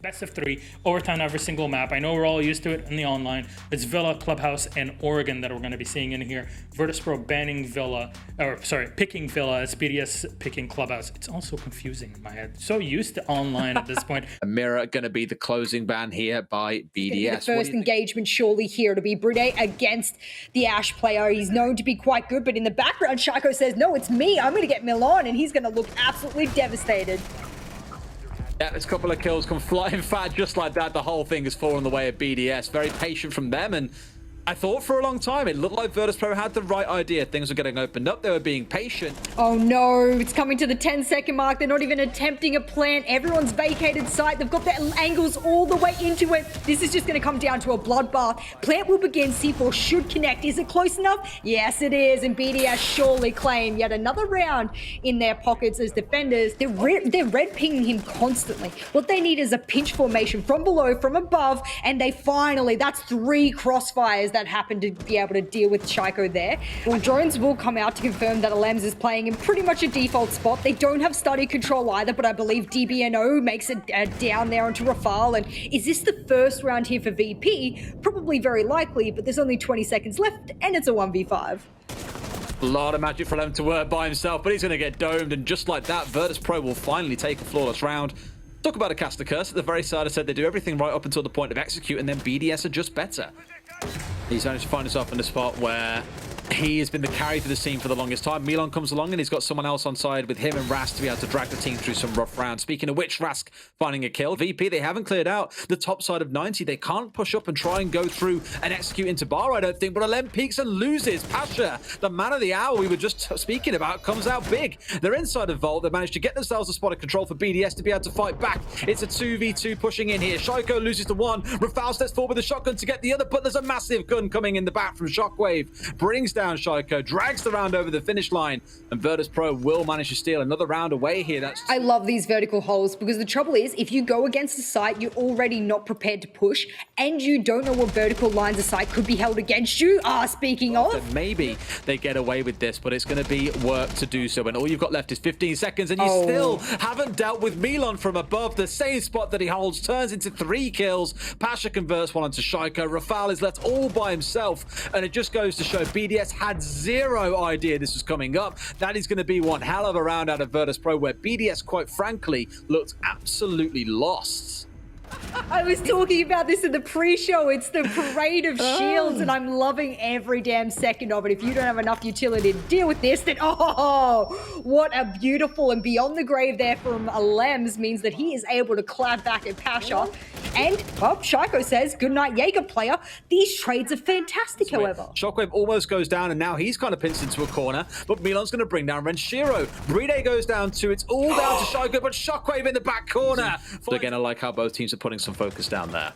best of 3, overtime every single map. I know we're all used to it in the online. It's Villa, Clubhouse, and Oregon that we're going to be seeing in here. Virtus.Pro banning Villa, or sorry, picking Villa as BDS picking Clubhouse. It's also confusing in my head. So used to online at this point. A mirror going to be the closing ban here by BDS. The first engagement surely here to be Bride against the Ash player. He's known to be quite good, but in the background, Shaco says, no, it's me. I'm going to get Milan, and he's going to look absolutely devastated. Yeah, this couple of kills come flying fat just like that. The whole thing has fallen the way of BDS. Very patient from them, and I thought for a long time it looked like Virtus.Pro had the right idea. Things were getting opened up. They were being patient. Oh no, it's coming to the 10-second mark. They're not even attempting a plant. Everyone's vacated site. They've got their angles all the way into it. This is just going to come down to a bloodbath. Plant will begin. C4 should connect. Is it close enough? Yes, it is. And BDS surely claim yet another round in their pockets as defenders. They're red pinging him constantly. What they need is a pinch formation from below, from above, and they finally, that's 3 crossfires that happen to be able to deal with Shaco there. Well, drones will come out to confirm that Alems is playing in pretty much a default spot. They don't have study control either, but I believe DBNO makes it down there onto Rafal. And is this the first round here for VP? Probably very likely, but there's only 20 seconds left, and it's a 1v5. A lot of magic for him to work by himself, but he's going to get domed, and just like that, Virtus.Pro will finally take a flawless round. Talk about a caster curse. At the very side, I said they do everything right up until the point of execute, and then BDS are just better. He's managed to find himself in a spot where he has been the carry for the team for the longest time. Milan comes along and he's got someone else on side with him and Rask to be able to drag the team through some rough rounds. Speaking of which, Rask finding a kill. VP, they haven't cleared out the top side of 90. They can't push up and try and go through and execute into bar, I don't think. But Alem peeks and loses. Pasha, the man of the hour we were just speaking about, comes out big. They're inside of Vault. They managed to get themselves a spot of control for BDS to be able to fight back. It's a 2v2 pushing in here. Shaiko loses the one. Rafal steps forward with a shotgun to get the other, but there's a massive gun coming in the back from Shockwave. Brings down Shaiko, drags the round over the finish line, and Virtus.Pro will manage to steal another round away here. I love these vertical holes because the trouble is, if you go against the site, you're already not prepared to push, and you don't know what vertical lines of sight could be held against you. Speaking of, maybe they get away with this, but it's going to be work to do so, and all you've got left is 15 seconds, and you still haven't dealt with Milan from above. The same spot that he holds turns into 3 kills. Pasha converts one onto Shaiko. Rafal is left all by himself, and it just goes to show BDS had zero idea this was coming up. That is going to be one hell of a round out of Virtus.Pro, where BDS, quite frankly, looked absolutely lost. I was talking about this in the pre-show. It's the parade of shields, and I'm loving every damn second of it. If you don't have enough utility to deal with this, then what a beautiful and beyond the grave there from Alems means that he is able to clap back at Pasha. And, Shaiko says, good night, Jaeger player. These trades are fantastic, however. Shockwave almost goes down, and now he's kind of pinched into a corner, but Milan's going to bring down Renshiro. Bride goes down too. It's all down to Shaiko, but Shockwave in the back corner. So again, I like how both teams are putting some focus down there.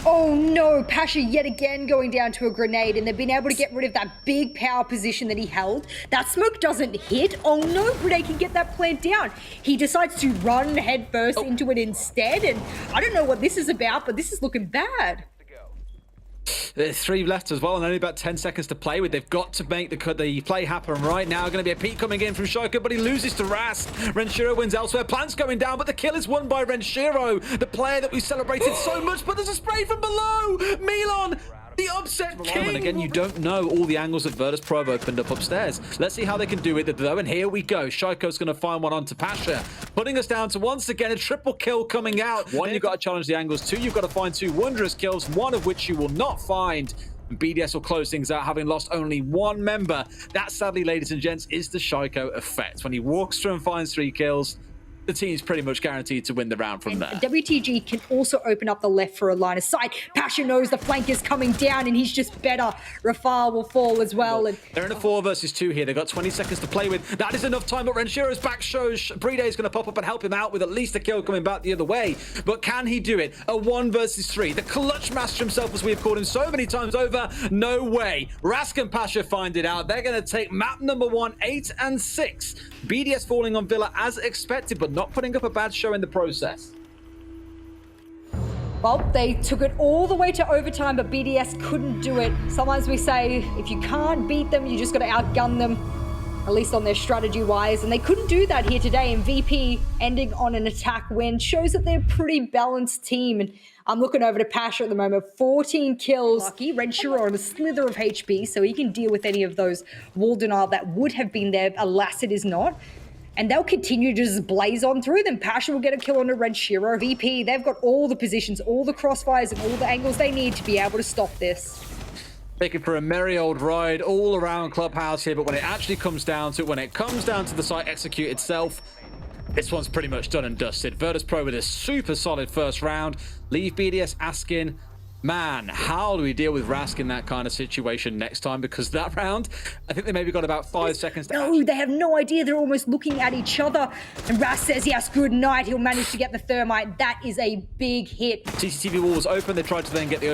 Oh no, Pasha yet again going down to a grenade, and they've been able to get rid of that big power position that he held. That smoke doesn't hit. Oh no, Bride can get that plant down. He decides to run head first into it instead, and I don't know what this is about, but this is looking bad. There's 3 left as well, and only about 10 seconds to play with. They've got to make the play happen right now. Going to be a peek coming in from Shaiko, but he loses to Rask. Renshiro wins elsewhere. Plant's going down, but the kill is won by Renshiro, the player that we celebrated so much. But there's a spray from below. Milan, the upset king. And again, you don't know all the angles that Virtus.Pro have opened up upstairs. Let's see how they can do it though, and here we go. Shaiko's going to find one onto Pasha, putting us down to once again a triple kill coming out. 1, you've got to challenge the angles. 2, you've got to find 2 wondrous kills, 1 of which you will not find. And BDS will close things out, having lost only 1 member. That, sadly, ladies and gents, is the Shaiko effect. When he walks through and finds 3 kills, the team's pretty much guaranteed to win the round from there. WTG can also open up the left for a line of sight. Pasha knows the flank is coming down, and he's just better. Rafal will fall as well. And they're in a 4 versus 2 here. They've got 20 seconds to play with. That is enough time, but Renshiro's back shows Bride is going to pop up and help him out with at least a kill coming back the other way. But can he do it? A 1 versus 3. The clutch master himself, as we have called him so many times over. No way. Rask and Pasha find it out. They're going to take map number 1, 8 and 6. BDS falling on Villa as expected, but not putting up a bad show in the process. Well, they took it all the way to overtime, but BDS couldn't do it. Sometimes we say, if you can't beat them, you just got to outgun them. at least on their strategy-wise, and they couldn't do that here today, and VP ending on an attack win shows that they're a pretty balanced team. And I'm looking over to Pasha at the moment, 14 kills. Lucky, Red Shiro on a slither of HP, so he can deal with any of those wall denial that would have been there, alas it is not. And they'll continue to just blaze on through them. Pasha will get a kill on a Red Shiro. VP, they've got all the positions, all the crossfires, and all the angles they need to be able to stop this. Taking for a merry old ride all around Clubhouse here, but when it actually comes down to it, when it comes down to the site execute itself, this one's pretty much done and dusted. Virtus.Pro with a super solid first round. Leave BDS asking, man, how do we deal with Rask in that kind of situation next time? Because that round, I think they maybe got about 5 seconds to No, they have no idea. They're almost looking at each other. And Rask says, yes, good night. He'll manage to get the thermite. That is a big hit. CCTV wall was open. They tried to then get the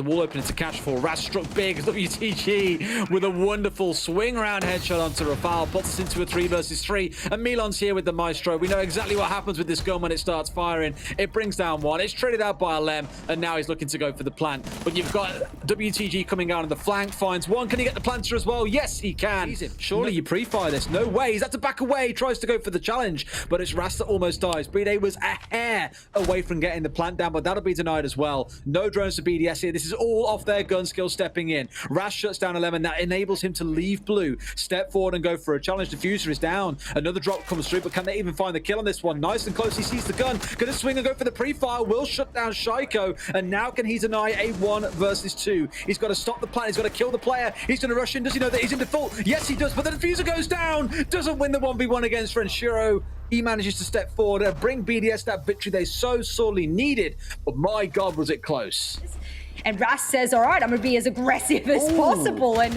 wall open into cash for Rask struck big. WTG with a wonderful swing around headshot onto Rafal. Puts us into a 3 versus 3. And Milan's here with the Maestro. We know exactly what happens with this gun when it starts firing. It brings down one. It's traded out by Alem. And now he's looking to go for the plant, but you've got WTG coming out on the flank, finds one. Can he get the planter as well? Yes, he can. Surely you pre-fire this. No way. He's had to back away. Tries to go for the challenge, but it's Ras that almost dies. BD was a hair away from getting the plant down, but that'll be denied as well. No drones for BDS here. This is all off their gun skill stepping in. Ras shuts down a lemon. That enables him to leave blue, step forward and go for a challenge. Diffuser is down. Another drop comes through, but can they even find the kill on this one? Nice and close. He sees the gun. Gonna swing and go for the pre-fire. Will shut down Shaiko, and now can he deny a 1 versus 2? He's got to stop the plant. He's got to kill the player. He's going to rush in. Does he know that he's in default? Yes, he does, but the diffuser goes down. Doesn't win the 1v1 against Renshiro. He manages to step forward and bring BDS that victory they so sorely needed, but my God, was it close. And Ras says, all right, I'm going to be as aggressive as possible. And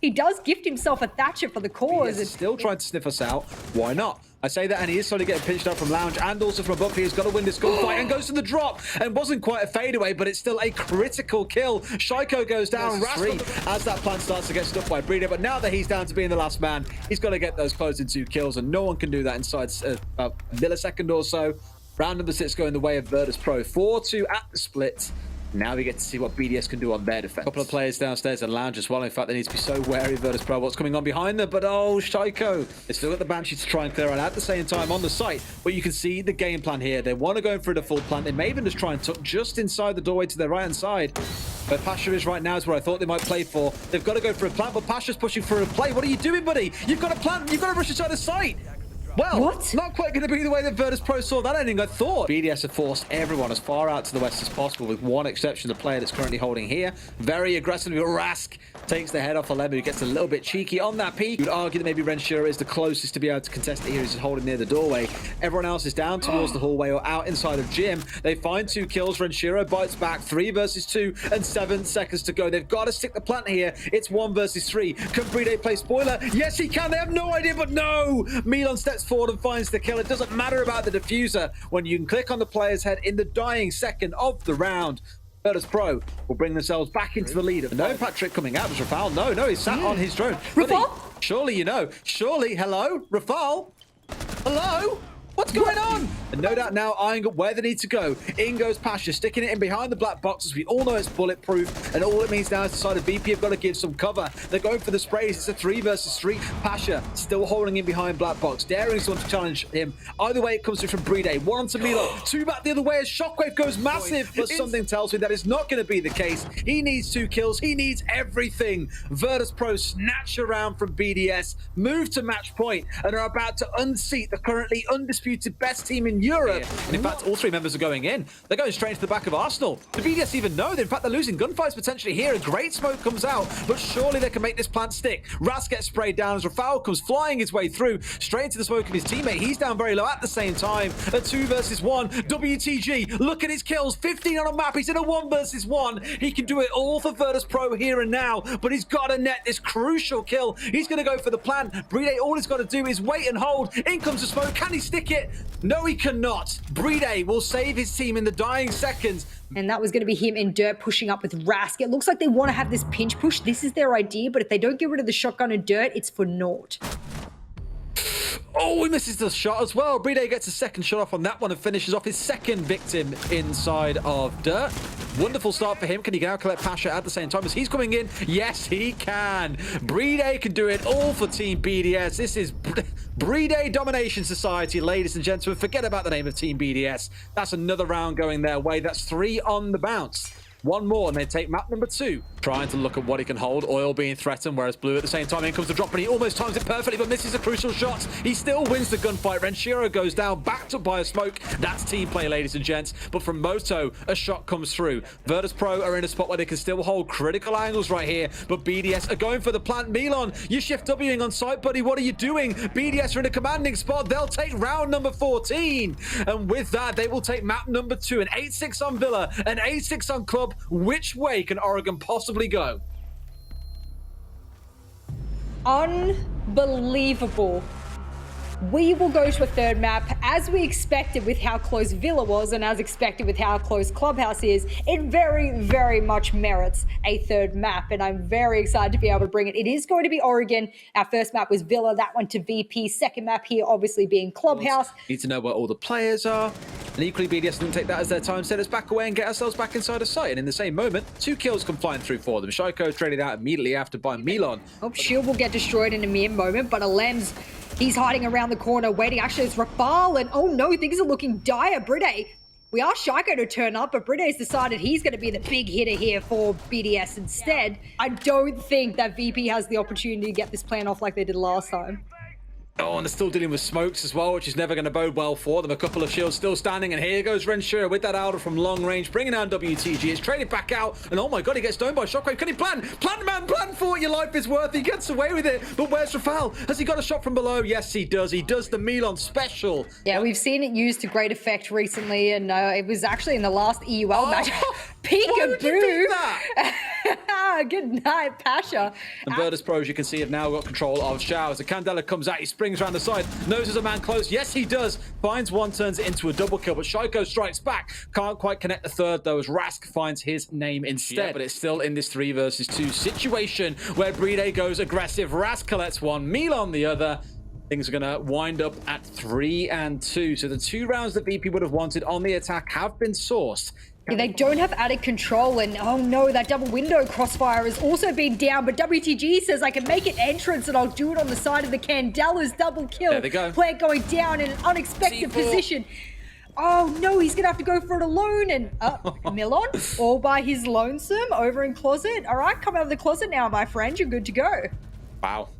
he does gift himself a Thatcher for the cause. He's still trying to sniff us out. Why not? I say that, and he is slowly getting pinched up from Lounge and also from above. He's got to win this gunfight and goes to the drop. And wasn't quite a fadeaway, but it's still a critical kill. Shaiko goes down. Three as that plan starts to get stuck by Breeder. But now that he's down to being the last man, he's got to get those closing 2 kills, and no one can do that inside about a millisecond or so. Round number 6 going the way of Virtus.Pro. 4-2 at the split. Now we get to see what BDS can do on their defense. A couple of players downstairs and Lounge as well. In fact, they need to be so wary of Virtus.Pro. What's coming on behind them? But oh, Shaiko. They still got the Banshee to try and clear out at the same time on the site. But you can see the game plan here. They want to go for the full plant. They may even just try and tuck just inside the doorway to their right-hand side. Where Pasha is right now is where I thought they might play for. They've got to go for a plant, but Pasha's pushing for a play. What are you doing, buddy? You've got a plant. You've got to rush inside the site. Well, not quite going to be the way that Virtus.Pro saw that ending, I thought. BDS have forced everyone as far out to the west as possible, with one exception, the player that's currently holding here. Very aggressively, Rask takes the head off Alem, who gets a little bit cheeky on that peak. You'd argue that maybe Renshiro is the closest to be able to contest it here. He's holding near the doorway. Everyone else is down towards the hallway or out inside of Gym. They find 2 kills. Renshiro bites back. 3 versus 2 and 7 seconds to go. They've got to stick the plant here. It's 1 versus 3. Can Bride play spoiler? Yes, he can. They have no idea, but no! Milan steps forward and finds the kill. It doesn't matter about the diffuser when you can click on the player's head in the dying second of the round. Virtus.Pro will bring themselves back into the lead. No Patrick coming out. Was Rafal? No, he's sat on his drone. Rafal? Surely you know. Surely, hello? Rafal? Hello? What's going on? And no doubt now eyeing up where they need to go. In goes Pasha, sticking it in behind the black boxes. We all know it's bulletproof, and all it means now is the side of VP have got to give some cover. They're going for the sprays. It's a 3 versus 3. Pasha still holding in behind black box, daring someone to challenge him. Either way, it comes through from Bride. 1 to Milo, 2 back the other way as Shockwave goes massive. But something tells me that is not going to be the case. He needs 2 kills. He needs everything. Virtus.Pro snatch around from BDS, move to match point, and are about to unseat the currently undisputed best team in Europe. And in fact, all 3 members are going in. They're going straight into the back of Arsenal. The BDS even know that, in fact, they're losing gunfights potentially here. A great smoke comes out, but surely they can make this plant stick. Ras gets sprayed down as Rafal comes flying his way through, straight into the smoke of his teammate. He's down very low at the same time. A 2 versus 1. WTG, look at his kills. 15 on a map. He's in a 1 versus 1. He can do it all for Virtus.Pro here and now, but he's got to net this crucial kill. He's going to go for the plant. Bride, all he's got to do is wait and hold. In comes the smoke. Can he stick it? No, he cannot. Bride will save his team in the dying seconds. And that was going to be him in Dirt pushing up with Rask. It looks like they want to have this pinch push. This is their idea, but if they don't get rid of the shotgun and Dirt, it's for naught. Oh, he misses the shot as well. Bride gets a second shot off on that one and finishes off his second victim inside of Dirt. Wonderful start for him. Can he now collect Pasha at the same time as he's coming in? Yes, he can. BDS can do it all for Team BDS. This is BDS Domination Society, ladies and gentlemen. Forget about the name of Team BDS. That's another round going their way. That's 3 on the bounce. One more and they take map number 2. Trying to look at what he can hold. Oil being threatened, whereas Blue at the same time in comes the drop, and he almost times it perfectly, but misses a crucial shot. He still wins the gunfight. Renshiro goes down, backed up by a smoke. That's team play, ladies and gents. But from Moto, a shot comes through. Virtus.Pro are in a spot where they can still hold critical angles right here, but BDS are going for the plant. Milan, you shift Wing on site, buddy. What are you doing? BDS are in a commanding spot. They'll take round number 14. And with that, they will take map number 2. An 8-6 on Villa, an 8-6 on Club. Which way can Oregon possibly go? Unbelievable. We will go to a third map as we expected with how close Villa was and as expected with how close Clubhouse is. It very, very much merits a third map, and I'm very excited to be able to bring it. It is going to be Oregon. Our first map was Villa. That went to VP. Second map here obviously being Clubhouse. Need to know where all the players are. And equally, BDS didn't take that as their time. Set us back away and get ourselves back inside of sight. And in the same moment, 2 kills come flying through for them. Shaiko traded out immediately after by Milan. Oh, Shield will get destroyed in a mere moment, but Alem's, he's hiding around the corner, waiting. Actually, it's Rafal, and oh no, things are looking dire. Bride, we asked Shaiko to turn up, but Bride's decided he's going to be the big hitter here for BDS instead. I don't think that VP has the opportunity to get this plan off like they did last time. Oh, and they're still dealing with smokes as well, which is never going to bode well for them. A couple of shields still standing, and here goes Renshiro with that Alder from long range, bringing down WTG. It's traded back out, and oh my god, he gets stoned by Shockwave. Can he plan? Plan, man, plan for what your life is worth. He gets away with it, but where's Rafal? Has he got a shot from below? Yes, he does. He does the Milan special. Yeah, we've seen it used to great effect recently, and it was actually in the last EUL match. Peekaboo! Good night, Pasha. And Virtus.Pro, as you can see, have now got control of Shao. As the Candela comes out, he springs around the side, knows there's a man close. Yes, he does. Finds one, turns it into a double kill, but Shaiko strikes back. Can't quite connect the third, though, as Rask finds his name instead. Yeah, but it's still in this 3 versus 2 situation where Bride goes aggressive. Rask collects one, Milan the other. Things are going to wind up at 3 and 2. So the 2 rounds that VP would have wanted on the attack have been sourced. Yeah, they don't have added control, and oh no, that double window crossfire has also been down, but WTG says I can make an entrance and I'll do it on the side of the Candela's double kill. There they go. Player going down in an unexpected position. Oh no, he's gonna have to go for it alone, and Milan all by his lonesome over in closet. All right, come out of the closet now, my friend, you're good to go. Wow.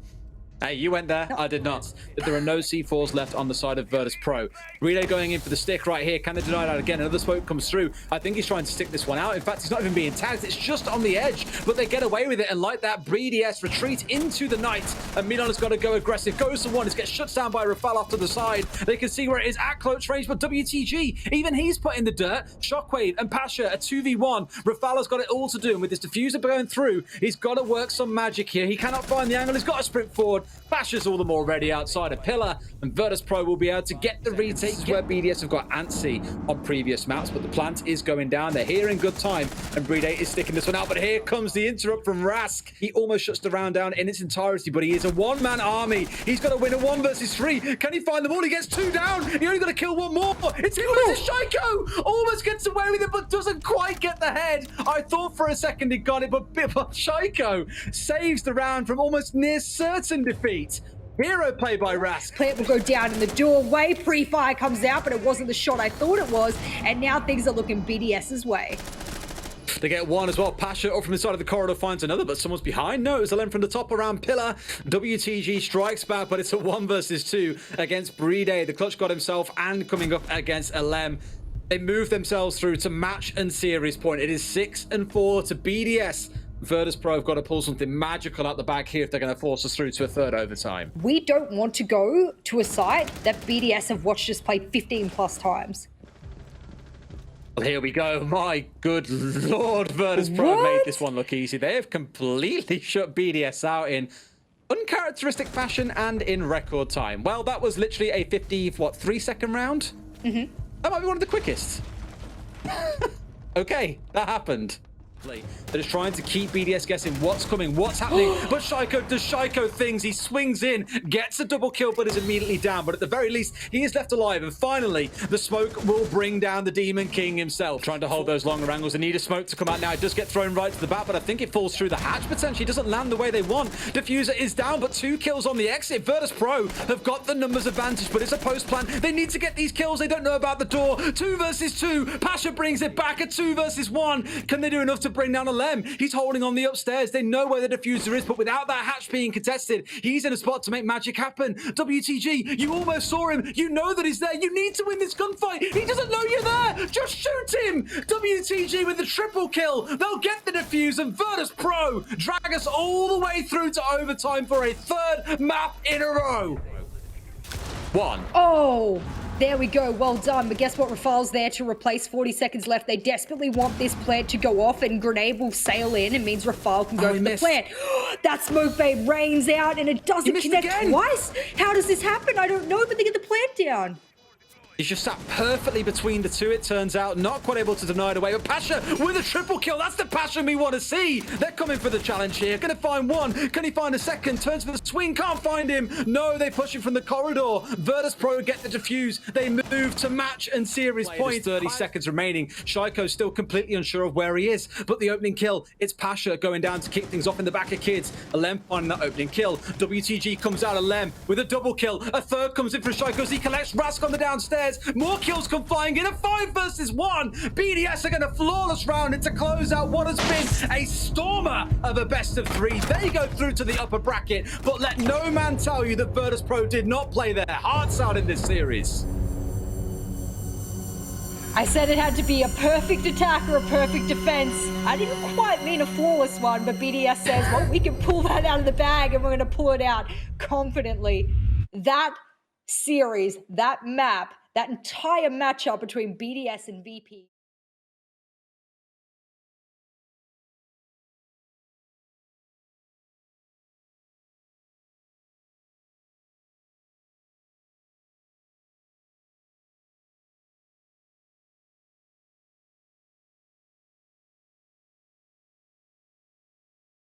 Hey, you went there. I did not. But there are no C4s left on the side of Virtus.Pro. Relay going in for the stick right here. Can they deny that again? Another smoke comes through. I think he's trying to stick this one out. In fact, he's not even being tagged. It's just on the edge. But they get away with it. And like that, BDS retreat into the night. And Milan has got to go aggressive. Goes to one. He gets shut down by Rafal off to the side. They can see where it is at close range. But WTG, even he's put in the dirt. Shockwave and Pasha, a 2v1. Rafal has got it all to do. And with this diffuser going through, he's got to work some magic here. He cannot find the angle. He's got to sprint forward. Pasha's all the more ready outside a pillar, and Virtus.Pro will be able to get the retakes where BDS have got antsy on previous maps, but the plant is going down. They're here in good time, and Bride is sticking this one out, but here comes the interrupt from Rask. He almost shuts the round down in its entirety, but he is a one-man army. He's got to win a 1 versus 3. Can he find them all? He gets 2 down. He only got to kill 1 more. It's him versus Shaiko. Almost gets away with it, but doesn't quite get the head. I thought for a second he got it, but Shaiko saves the round from almost near certain defeat. Hero play by Rask. Plant will go down in the doorway. Pre-fire comes out, but it wasn't the shot I thought it was. And now things are looking BDS's way. They get one as well. Pasha up from the side of the corridor finds another, but someone's behind. No, it's a lem from the top around pillar. WTG strikes back, but it's a 1 versus 2 against Bride. The clutch got himself and coming up against Alem. They move themselves through to match and series point. It is 6 and 4 to BDS. Virtus.Pro have got to pull something magical out the bag here if they're going to force us through to a third overtime. We don't want to go to a site that BDS have watched us play 15 plus times. Well, here we go. My good lord, Virtus.Pro made this one look easy. They have completely shut BDS out in uncharacteristic fashion and in record time. Well, that was literally a 3-second round? Mm-hmm. That might be one of the quickest. Okay, that happened. that is trying to keep BDS guessing what's coming, what's happening. But SiegeGG does SiegeGG things. He swings in, gets a double kill, but is immediately down. But at the very least, he is left alive. And finally, the smoke will bring down the Demon King himself. Trying to hold those longer angles. They need a smoke to come out now. It does get thrown right to the back, but I think it falls through the hatch potentially. It doesn't land the way they want. Diffuser is down, but 2 kills on the exit. Virtus.Pro have got the numbers advantage, but it's a post plan. They need to get these kills. They don't know about the door. 2 versus 2. Pasha brings it back at 2 versus 1. Can they do enough to bring down a Lem? He's holding on the upstairs. They know where the diffuser is, but without that hatch being contested, he's in a spot to make magic happen. WTG, you almost saw him. You know that he's there. You need to win this gunfight. He doesn't know you're there. Just shoot him. WTG with the triple kill. They'll get the diffuse, and Virtus.Pro drag us all the way through to overtime for a 3rd map in a row. 1. Oh, there we go. Well done. But guess what? Rafale's there to replace. 40 seconds left. They desperately want this plant to go off, and Grenade will sail in. It means Rafale can go to the plant. That smoke fade rains out, and it doesn't connect twice. How does this happen? I don't know, but they get the plant down. He's just sat perfectly between the 2, it turns out. Not quite able to deny it away. But Pasha with a triple kill. That's the Pasha we want to see. They're coming for the challenge here. Going to find 1. Can he find a second? Turns for the swing. Can't find him. No, they push him from the corridor. Virtus.Pro get the defuse. They move to match and series points. 30 seconds remaining. SiegeGG still completely unsure of where he is. But the opening kill, it's Pasha going down to kick things off in the back of kids. A Lem finding that opening kill. WTG comes out of Lem with a double kill. A 3rd comes in for SiegeGG. He collects Rask on the downstairs. More kills come flying in. A 5 versus 1. BDS are going to flawless round it to close out what has been a stormer of a best of 3. They go through to the upper bracket, but let no man tell you that Virtus.Pro did not play their hearts out in this series. I said it had to be a perfect attack or a perfect defense. I didn't quite mean a flawless one, but BDS says, well, we can pull that out of the bag, and we're going to pull it out confidently. That series, that map, that entire matchup between BDS and VP